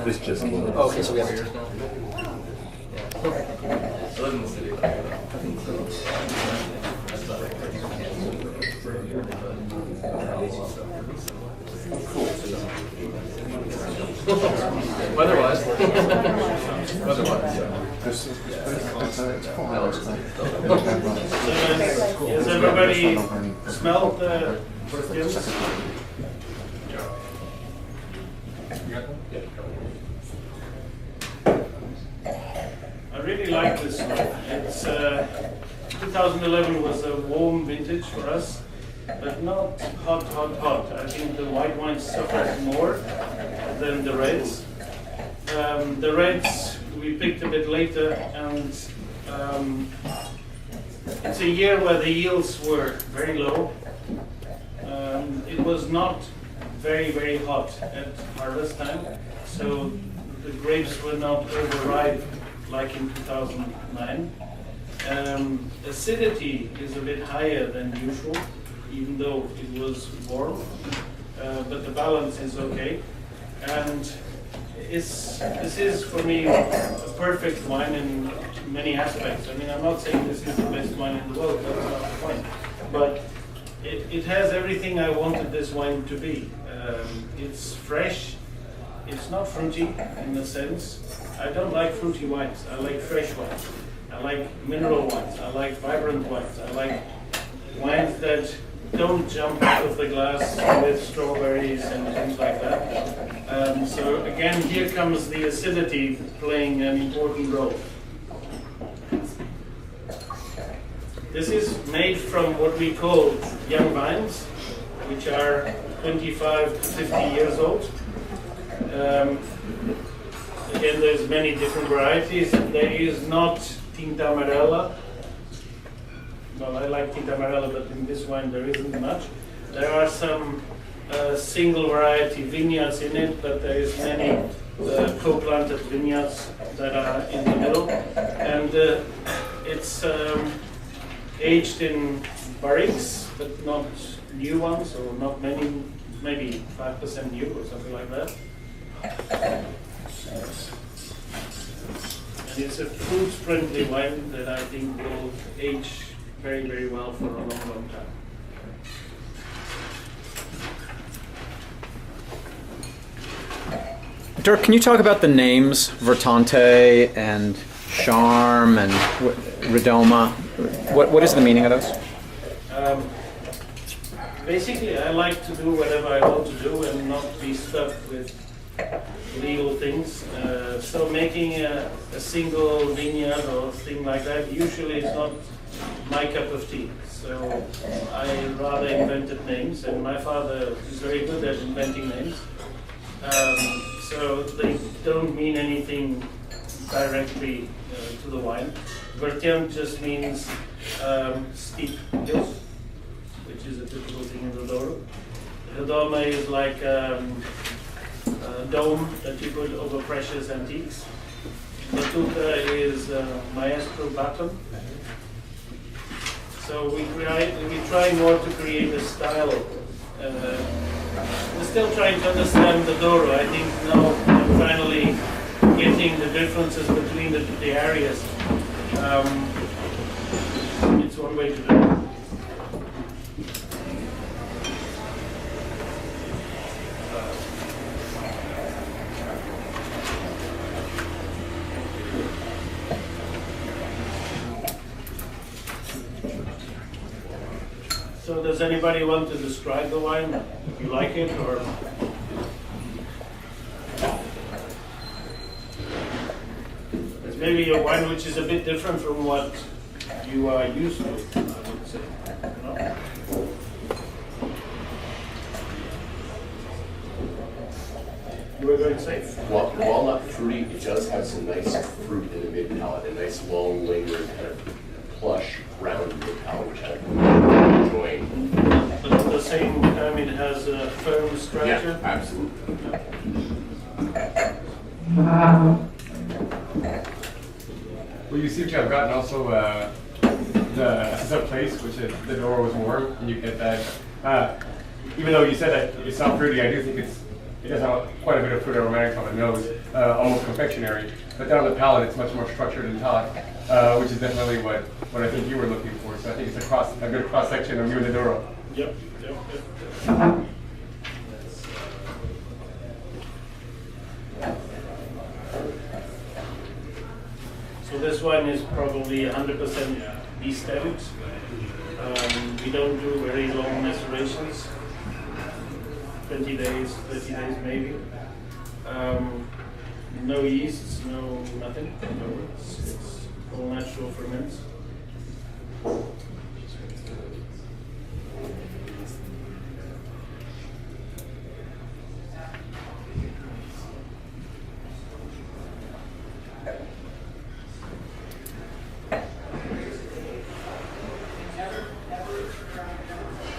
This just Oh, okay, so we have yours now. I live in the city. Weather-wise. Weather-wise, yeah. Has everybody smelled the perfumes? I really like this one. It's 2011 was a warm vintage for us, but not hot. I think the white wine suffered more than the reds. The reds we picked a bit later, and it's a year where the yields were very low. It was not very hot at harvest time, so the grapes were not overripe like in 2009. Acidity is a bit higher than usual, even though it was warm, but the balance is okay. And this is for me a perfect wine in many aspects. I mean, I'm not saying this is the best wine in the world, that's not the point. But it has everything I wanted this wine to be. It's fresh, it's not fruity in a sense. I don't like fruity wines, I like fresh wines. I like mineral wines, I like vibrant wines, I like wines that don't jump out of the glass with strawberries and things like that. So again, here comes the acidity playing an important role. This is made from what we call young vines, which are 25 to 50 years old. Again, there's many different varieties. There is not Tinta Amarela. Well, I like Tinta Amarela, but in this wine there isn't much. There are some single variety vineyards in it, but there is many co-planted vineyards that are in the middle. And it's aged in barriques, but not new ones, or not many, maybe 5% new or something like that. And it's a fruit-friendly wine that I think will age very well for a long time. Dirk, can you talk about the names Vertante and Charme and Redoma? What is the meaning of those? Basically, I like to do whatever I want to do and not be stuck with legal things. So making a single vineyard or thing like that usually is not my cup of tea. So I rather invented names, and my father is very good at inventing names. So they don't mean anything directly to the wine. Vertian just means steep hills, which is a typical thing in the Douro. Redoma is like a dome that you put over precious antiques. Batuta is maestro baton. So we try more to create a style. We're still trying to understand the Douro. I think now I'm finally getting the differences between the areas. It's one way to do it. So does anybody want to describe the wine? If you like it, or it's maybe a wine which is a bit different from what you are used to, I would say. No? You were going to say? While not fruity, it does have some nice fruit in the mid palate, a nice long, lingering kind of plush, round mid palate, which I'm enjoying. But at the same time, it has a firm structure. Yeah, absolutely. Well, you seem to have gotten also the sense of place, which is the door was warm, and you get that. Even though you said that it's not fruity, I do think it does have quite a bit of fruit aromatics on the nose, almost confectionery. But then on the palate, it's much more structured and taut, which is definitely what I think you were looking for. So I think it's a good cross section of you and the Douro. Yep. So this one is probably 100% de-steamed. We don't do very long macerations, 20 days, 30 days maybe. No yeasts, no nothing. No, it's all natural ferments.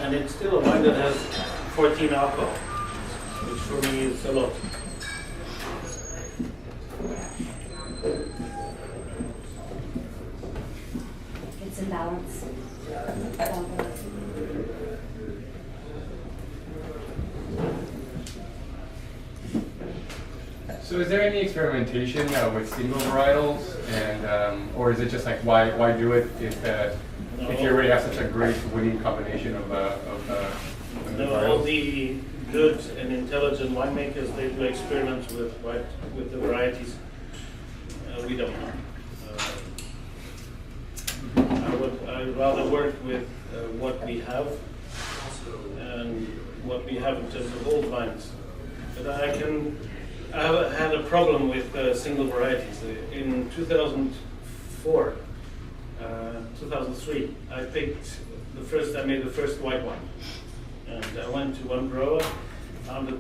And it's still a wine that has 14 alcohol, which for me is a lot. It's a balance. So is there any experimentation with single varietals, and or is it just like why do it if you already have such a great winning combination of No, all the good and intelligent winemakers, they do experiments with the varieties. We don't know. I'd rather work with what we have and what we have in terms of old vines. But I had a problem with single varieties. In 2004, 2003, I made the first white wine. And I went to one grower, found a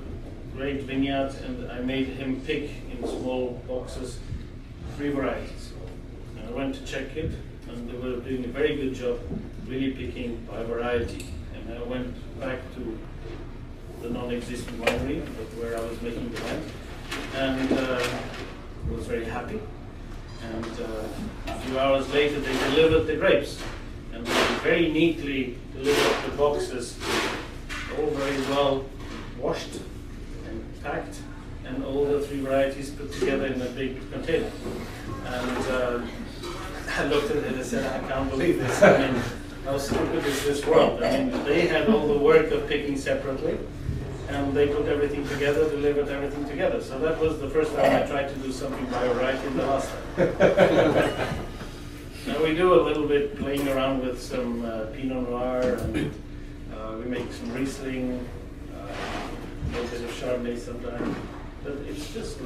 great vineyard, and I made him pick in small boxes 3 varieties. And I went to check it, and they were doing a very good job really picking by variety. And I went back to the non-existent winery where I was making the wine, and was very happy. And a few hours later they delivered the grapes, and they very neatly delivered the boxes, all very well washed and packed, and all the 3 varieties put together in a big container. And I looked at it and said, I can't believe this. I mean, how stupid is this world? I mean, they had all the work of picking separately, and they put everything together, delivered everything together. So that was the first time I tried to do something by variety, and the last time. Now we do a little bit playing around with some Pinot Noir, and we make some Riesling, a little bit of Chardonnay sometimes, but it's just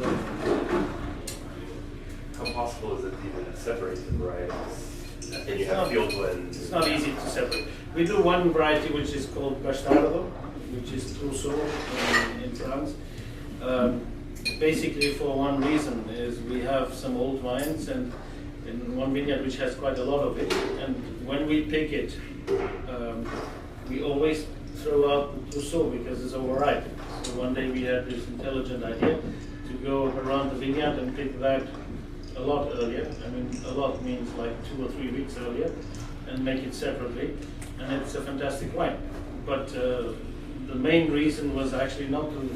How possible is it to even separate the varieties? And you have field blends. It's not easy to separate. We do one variety which is called Bastardo, which is Trousseau in France. Basically for one reason is we have some old vines and in one vineyard which has quite a lot of it, and when we pick it, we always throw out the Trousseau because it's overripe. So one day we had this intelligent idea to go around the vineyard and pick that a lot earlier. I mean, a lot means like 2 or 3 weeks earlier, and make it separately. And it's a fantastic wine. But the main reason was actually not to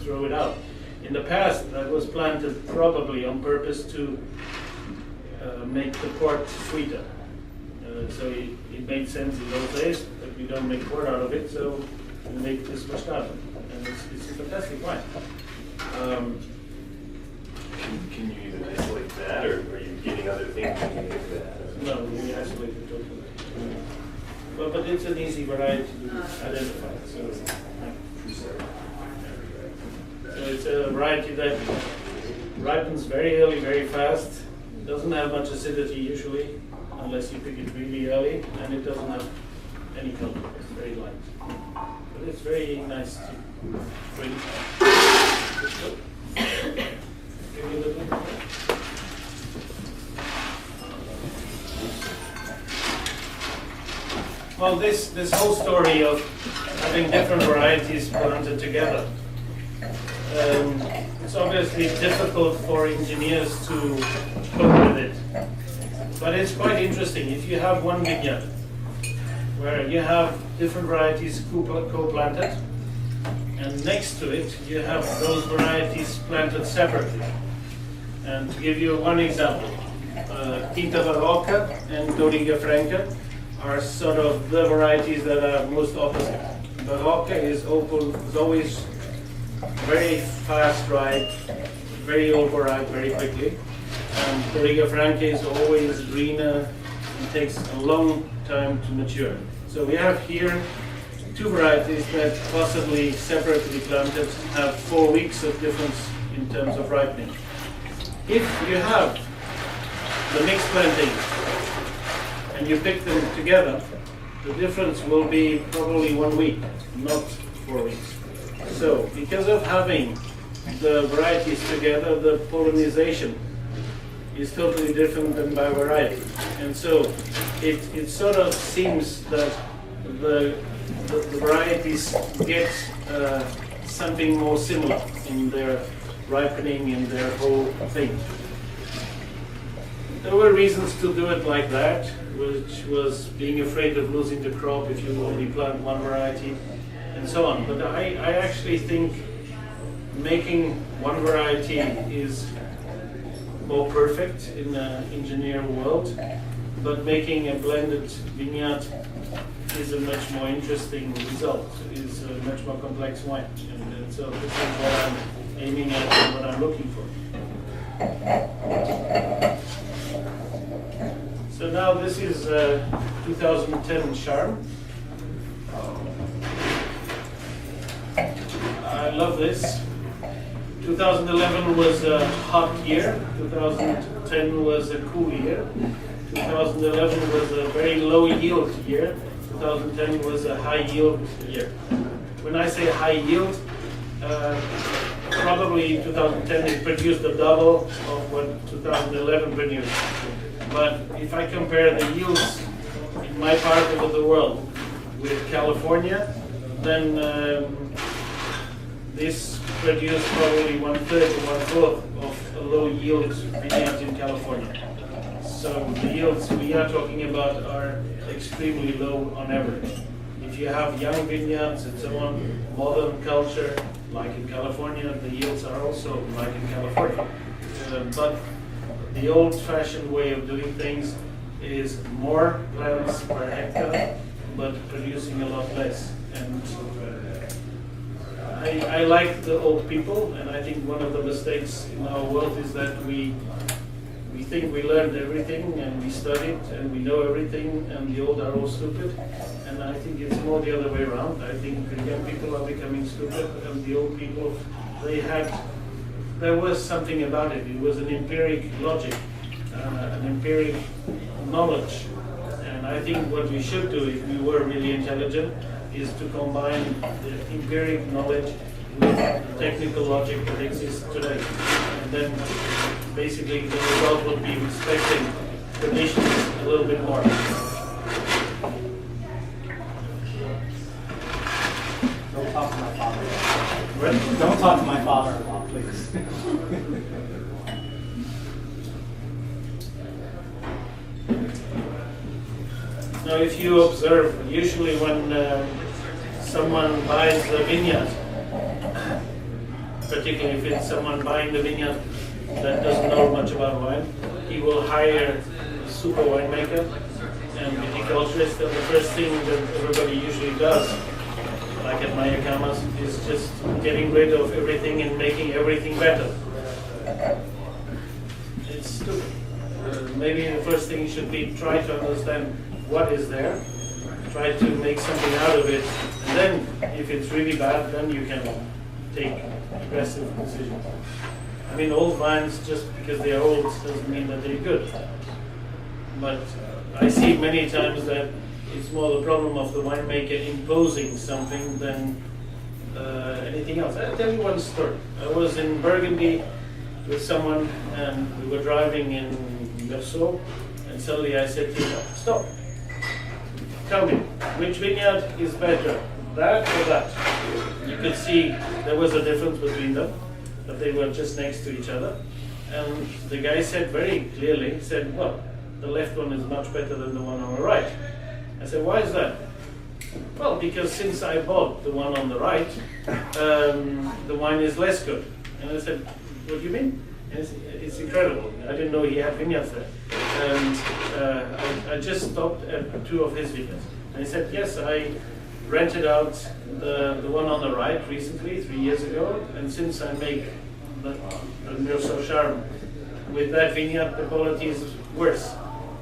throw it out. In the past, that was planted probably on purpose to make the port sweeter. So it made sense in those days, but we don't make port out of it, so we make this Moscato. And it's a fantastic wine. Can you even isolate that, or are you getting other things when you make that? No, we isolate it totally. But it's an easy variety to identify. So it's a variety that ripens very early, very fast. It doesn't have much acidity usually, unless you pick it really early, and it doesn't have any color. It's very light. But it's very nice to drink. Give you a little. Well, this whole story of having different varieties planted together, it's obviously difficult for engineers to cope with it. But it's quite interesting. If you have one vineyard where you have different varieties co-planted, and next to it you have those varieties planted separately. And to give you one example, Tinta Barroca and Doriga Franca are sort of the varieties that are most opposite. Barroca is always very fast ripe, very overripe very quickly. And Doriga Franca is always greener and takes a long time to mature. So we have here two varieties that possibly separately planted have 4 weeks of difference in terms of ripening. If you have the mixed planting and you pick them together, the difference will be probably 1 week, not 4 weeks. So because of having the varieties together, the pollinization is totally different than by variety. And so it sort of seems that the varieties get something more similar in their ripening, in their whole thing. There were reasons to do it like that, which was being afraid of losing the crop if you only plant one variety, and so on. But I actually think making one variety is more perfect in the engineer world, but making a blended vineyard is a much more interesting result, is a much more complex wine. And so this is what I'm aiming at and what I'm looking for. So now this is 2010 Charme. I love this. 2011 was a hot year. 2010 was a cool year. 2011 was a very low yield year. 2010 was a high yield year. When I say high yield, probably 2010 it produced the double of what 2011 produced. But if I compare the yields in my part of the world with California, then this produced probably 1/3 or 1/4 of a low yield vineyard in California. So the yields we are talking about are extremely low on average. If you have young vineyards and so on, modern culture, like in California, the yields are also like in California. But the old-fashioned way of doing things is more plants per hectare, but producing a lot less. And I like the old people, and I think one of the mistakes in our world is that we think we learned everything and we studied and we know everything, and the old are all stupid. And I think it's more the other way around. I think the young people are becoming stupid, and the old people, there was something about it. It was an empiric logic, an empiric knowledge. And I think what we should do, if we were really intelligent, is to combine the empiric knowledge with the technical logic that exists today. And then basically the result would be respecting conditions a little bit more. Don't talk to my father. Right? Don't talk to my father-in-law, please. Now, if you observe, usually when someone buys the vineyard, particularly if it's someone buying the vineyard that doesn't know much about wine, he will hire a super winemaker and viticulturist, and the first thing that everybody usually does, like at Mayacamas, is just getting rid of everything and making everything better. It's stupid. Maybe the first thing should be try to understand what is there, try to make something out of it, and then if it's really bad, then you can take aggressive decisions. I mean, old wines, just because they are old doesn't mean that they're good. But I see many times that it's more the problem of the winemaker imposing something than anything else. I'll tell you one story. I was in Burgundy with someone, and we were driving in Berceau, and suddenly I said to him, stop. Tell me, which vineyard is better, that or that? You could see there was a difference between them, but they were just next to each other. And the guy said very clearly, he said, well, the left one is much better than the one on the right. I said, why is that? Well, because since I bought the one on the right, the wine is less good. And I said, what do you mean? And it's incredible. I didn't know he had vineyards there. And I just stopped at 2 of his vineyards. And he said, yes, I rented out the one on the right recently, 3 years ago. And since I make the Niepoort Charm with that vineyard, the quality is worse.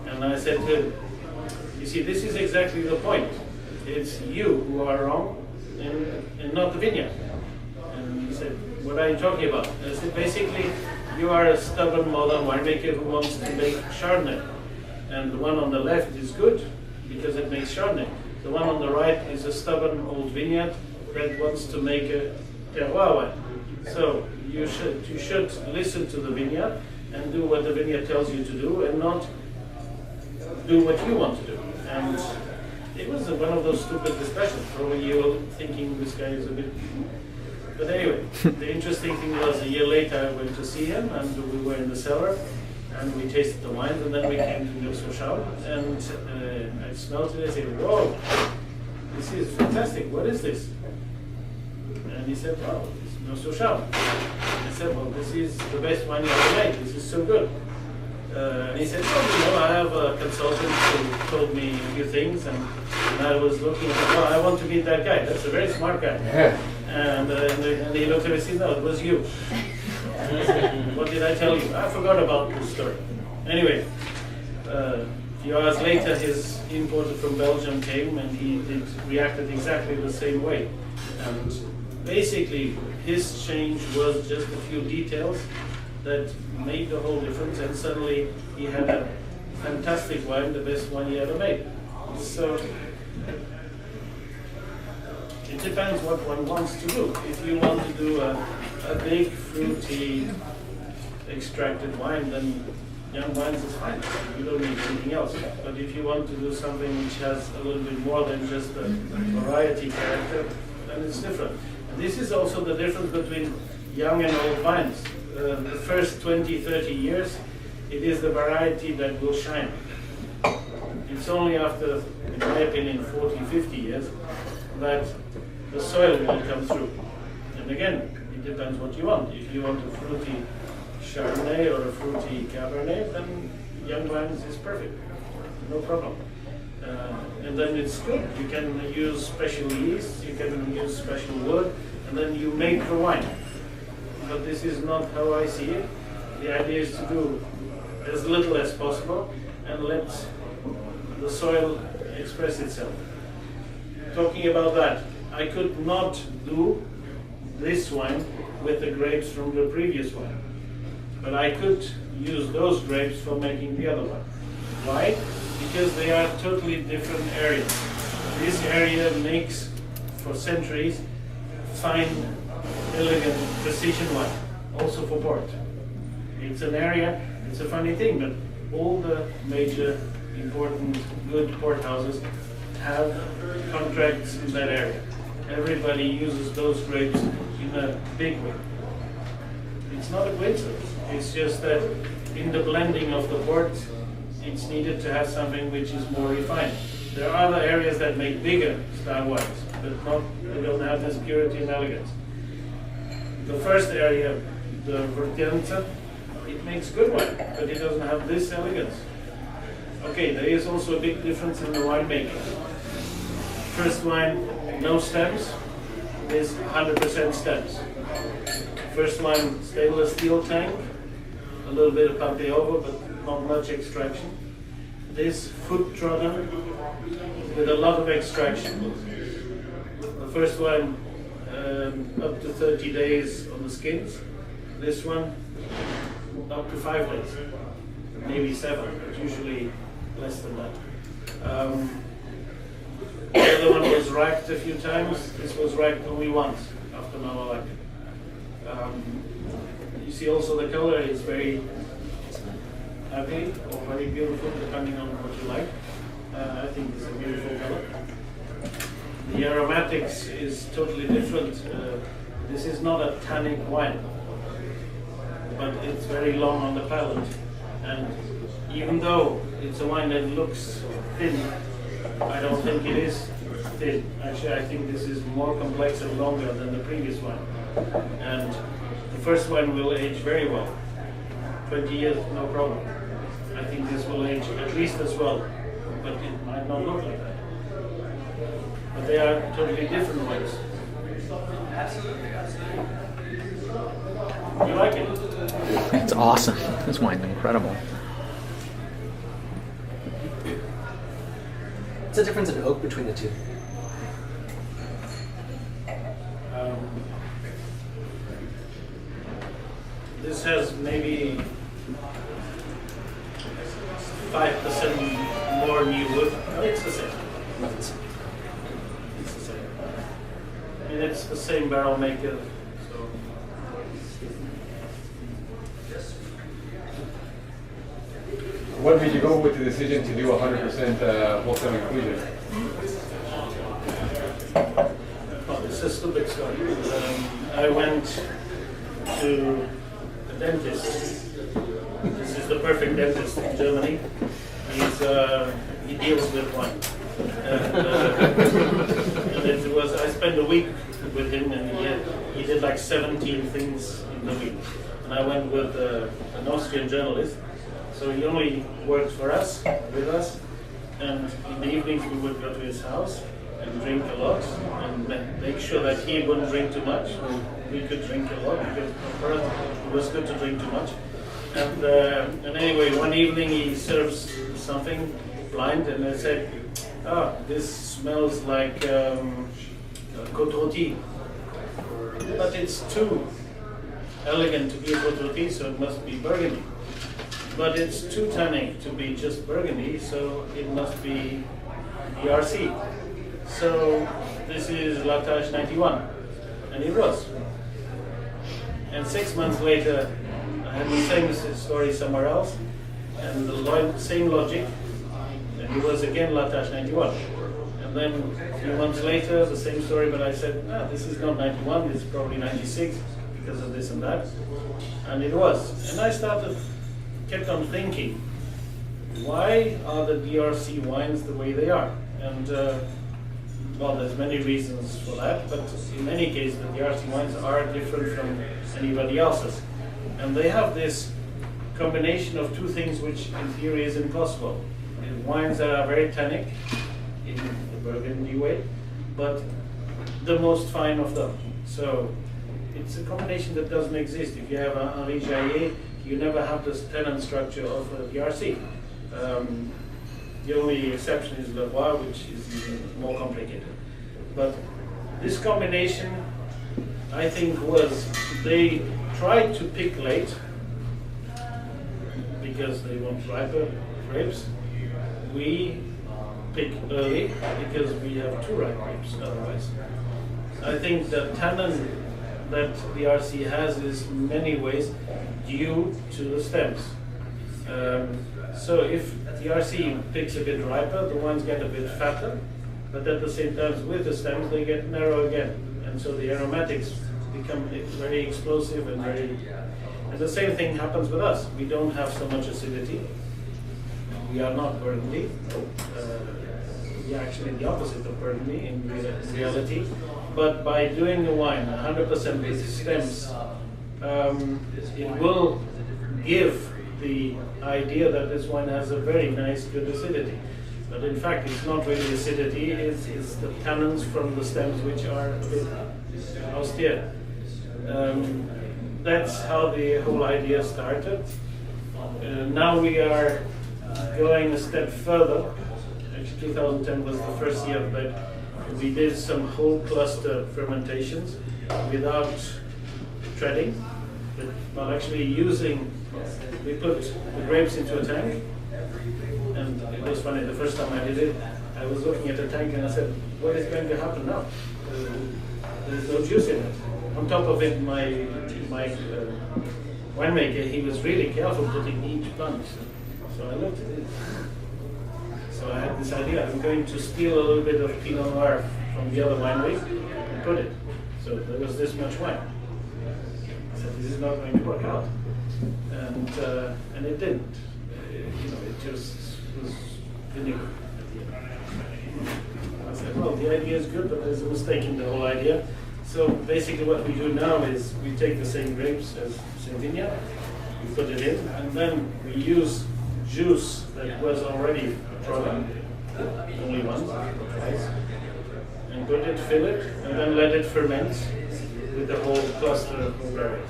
And I said to him, you see, this is exactly the point. It's you who are wrong and not the vineyard. And he said, what are you talking about? I said, basically, you are a stubborn modern winemaker who wants to make Chardonnay. And the one on the left is good because it makes Chardonnay. The one on the right is a stubborn old vineyard that wants to make a terroir wine. So you should listen to the vineyard and do what the vineyard tells you to do and not do what you want to do. And it was one of those stupid discussions. Probably you're thinking this guy is a bit... But anyway, the interesting thing was a year later I went to see him and we were in the cellar and we tasted the wines and then we came to Niepoort Seminar and I smelled it and I said, whoa, this is fantastic, what is this? And he said, well, it's Niepoort Seminar. I said, well, this is the best wine you ever made, this is so good. And he said, well, I have a consultant who told me a few things and I was looking at, well, I want to meet that guy, that's a very smart guy. And he looked at me and said, no, it was you. What did I tell you? I forgot about this story. Anyway, a few hours later, his importer from Belgium came and he reacted exactly the same way. And basically, his change was just a few details that made the whole difference, and suddenly he had a fantastic wine, the best wine he ever made. So it depends what one wants to do. If you want to do a big, fruity, extracted wine, then young wines is fine. You don't need anything else. But if you want to do something which has a little bit more than just a variety character, then it's different. And this is also the difference between young and old wines. The first 20, 30 years, it is the variety that will shine. It's only after, in my opinion, 40, 50 years that the soil will come through. And again, it depends what you want. If you want a fruity Chardonnay or a fruity Cabernet, then young wines is perfect, no problem. And then it's good. You can use special yeast, you can use special wood, and then you make the wine. But this is not how I see it. The idea is to do as little as possible and let the soil express itself. Talking about that, I could not do this wine with the grapes from the previous wine, but I could use those grapes for making the other one. Why? Because they are totally different areas. This area makes, for centuries, fine, elegant precision wine, also for port. It's an area, it's a funny thing, but all the major, important, good port houses have contracts in that area. Everybody uses those grapes in a big way. It's not a coincidence. It's just that in the blending of the port, it's needed to have something which is more refined. There are other areas that make bigger style wines, but they don't have this purity and elegance. The first area, the Vertenza, it makes good wine, but it doesn't have this elegance. Okay, there is also a big difference in the winemaking. First wine, no stems, this 100% stems. First wine, stainless steel tank, a little bit of Pampelhoven, but not much extraction. This foot trodden with a lot of extraction. The first one up to 30 days on the skins. This one up to 5 days, maybe 7, but usually less than that. The other one was racked a few times. This was racked only once after Malolak. You see also the color is very ugly or very beautiful, depending on what you like. I think it's a beautiful color. The aromatics is totally different. This is not a tannic wine, but it's very long on the palate. And even though it's a wine that looks thin. I don't think it is thin. Actually, I think this is more complex and longer than the previous one. And the first one will age very well. 20 years, no problem. I think this will age at least as well, but it might not look like that. But they are totally different wines. You like it? It's awesome. This wine's incredible. What's the difference in oak between the two? This has maybe 5% more new wood. No, it's the same. It's the same. I mean, it's the same barrel maker. So What made you go with the decision to do 100% wholesale inclusion? well, this is the big story. I went to the dentist. This is the perfect dentist in Germany. He deals with wine. And it was, I spent a week with him, and he did like 17 things in the week. And I went with an Austrian journalist. So he only worked for us, with us, and in the evenings we would go to his house and drink a lot and make sure that he wouldn't drink too much. We could drink a lot because for us it was good to drink too much. And anyway, one evening he serves something blind, and I said, "Ah, this smells like côte rôtie, but it's too elegant to be a côte rôtie, so it must be Burgundy. But it's too tannic to be just Burgundy, so it must be DRC. So this is Latache 91," and it was. And 6 months later, I had the same story somewhere else, and the same logic, and it was again Latache 91. And then a few months later, the same story, but I said, this is not 91, it's probably 96 because of this and that. And it was. And I kept on thinking, why are the DRC wines the way they are? And well, there's many reasons for that, but in any case, the DRC wines are different from anybody else's. And they have this combination of two things which in theory is impossible. Wines that are very tannic, in the Burgundy way, but the most fine of them. So it's a combination that doesn't exist. If you have a Henri Jaillet, you never have this tannin structure of a DRC. The only exception is Le Roi, which is even more complicated. But this combination, I think, was they tried to pick late because they want riper grapes. We pick early because we have too ripe grapes otherwise. I think the tannin that the RC has is in many ways due to the stems. So if the RC picks a bit riper, the wines get a bit fatter, but at the same time with the stems they get narrow again. And so the aromatics become very explosive and and the same thing happens with us. We don't have so much acidity. We are not Burgundy. We are actually the opposite of Burgundy in reality. But by doing the wine 100% with stems, it will give the idea that this wine has a very nice, good acidity. But in fact, it's not really acidity, it's the tannins from the stems which are a bit austere. That's how the whole idea started. Now we are going a step further. Actually, 2010 was the first year that we did some whole cluster fermentations without treading, but actually we put the grapes into a tank. And it was funny, the first time I did it, I was looking at the tank and I said, what is going to happen now? There's no juice in it. On top of it, my winemaker, he was really careful putting each plant. So I looked at it. So I had this idea, I'm going to steal a little bit of Pinot Noir from the other winery and put it. So there was this much wine. I said, this is not going to work out. And it didn't. It just was vinegar at the end. I said, well, the idea is good, but there's a mistake in the whole idea. So basically what we do now is we take the same grapes as Sardinia, we put it in, and then we use juice that was already brought only once or twice, and put it, fill it, and then let it ferment with the whole cluster of berries.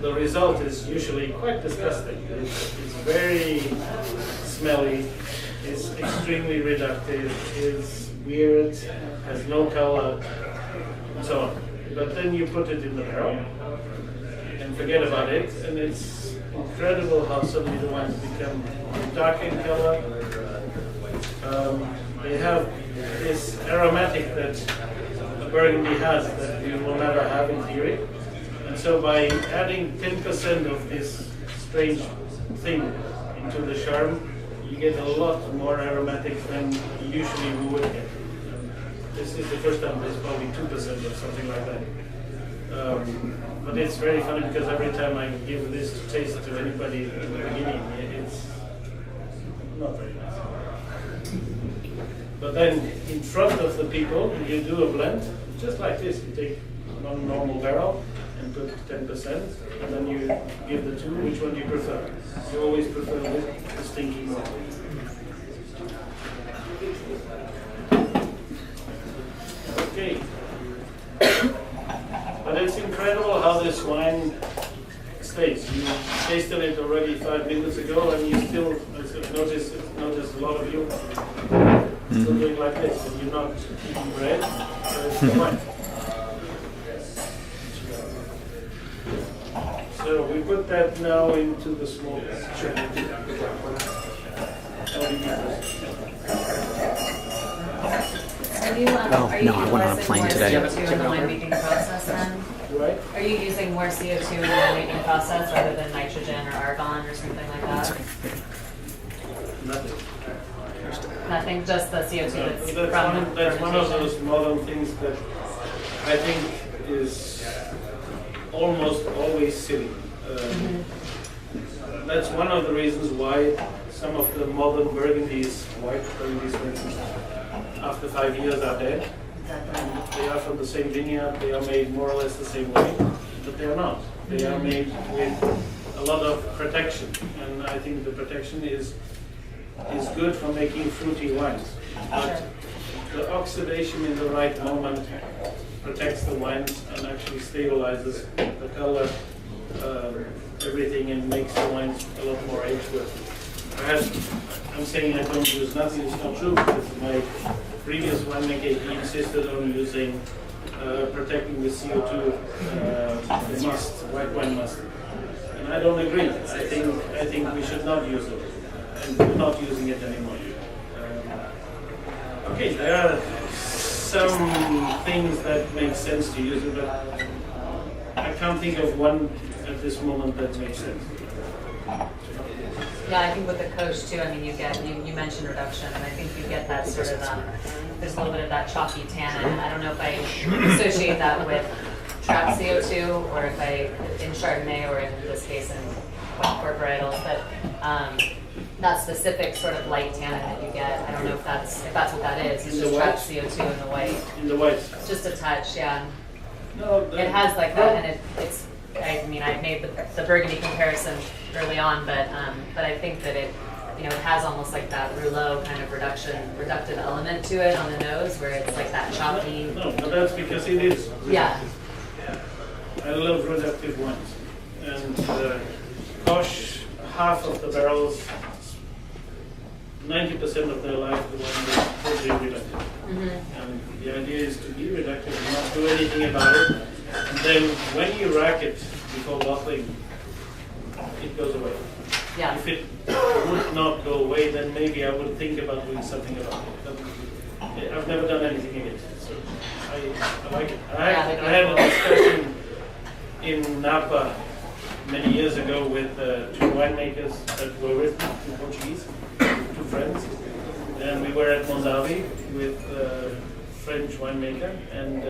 The result is usually quite disgusting. It's very smelly, it's extremely reductive, it's weird, has no color, and so on. But then you put it in the barrel and forget about it, and it's incredible how suddenly the wines become dark in color. They have this aromatic that a Burgundy has that you will never have in theory. And so by adding 10% of this strange thing into the charm, you get a lot more aromatic than usually we would get. This is the first time there's probably 2% or something like that. But it's very funny because every time I give this taste to anybody in the beginning, it's not very nice. But then in front of the people, you do a blend, just like this. You take one normal barrel and put 10%, and then you give the two. Which one do you prefer? You always prefer the stinky one. Okay. But it's incredible how this wine stays. You tasted it already 5 minutes ago, and you still notice a lot of you still doing like this, and you're not eating bread, it's the wine. So we put that now into the small batch. Are you, Oh, are you no, I went on a utilizing plane more today. CO2 in the winemaking process then? Right? Are you using more CO2 in the winemaking process rather than nitrogen or argon or something like that? Nothing. Nothing, just the CO2 that's from That's one of fermentation? those modern things that I think is almost always silly. That's one of the reasons why some of the modern Burgundies, white Burgundies for instance, after 5 years are dead. And they are from the same vineyard, they are made more or less the same way, but they are not. They are made with a lot of protection, and I think the protection is good for making fruity wines. But the oxidation in the right moment protects the wines and actually stabilizes the color, everything, and makes the wines a lot more age-worthy. I'm saying I don't use nothing, it's not true, because my previous winemaker, he insisted on using, protecting the CO2, the must, white wine must. And I don't agree. I think we should not use it, and we're not using it anymore. Okay, there are some things that make sense to use it, but I can't think of one at this moment that makes sense. Yeah, I think with the coach too, I mean, you mentioned reduction, and I think you get that sort of, there's a little bit of that chalky tannin. I don't know if I associate that with trap CO2, or if in Chardonnay, or in this case in white varietals, but that specific sort of light tannin that you get, I don't know if that's what that is. It's just trapped CO2 in the white. In the white. Just a touch, yeah. No, It has like that, and it's. I mean, I made the Burgundy comparison early on, but I think that it has almost like that rouleau kind of reductive element to it on the nose, where it's like that chalky. No, but that's because it is. Yeah. I love reductive wines, and gosh, half of the barrels, 90% of their life, the wine is totally reductive. And the idea is to be reductive and not do anything about it. And then when you rack it before bottling, it goes away. Yeah. If it would not go away, then maybe I would think about doing something about it. But I've never done anything against it, so I like it. I had a discussion in Napa many years ago with two winemakers that were with me, two Portuguese, two friends, and we were at Mondavi with a French winemaker, and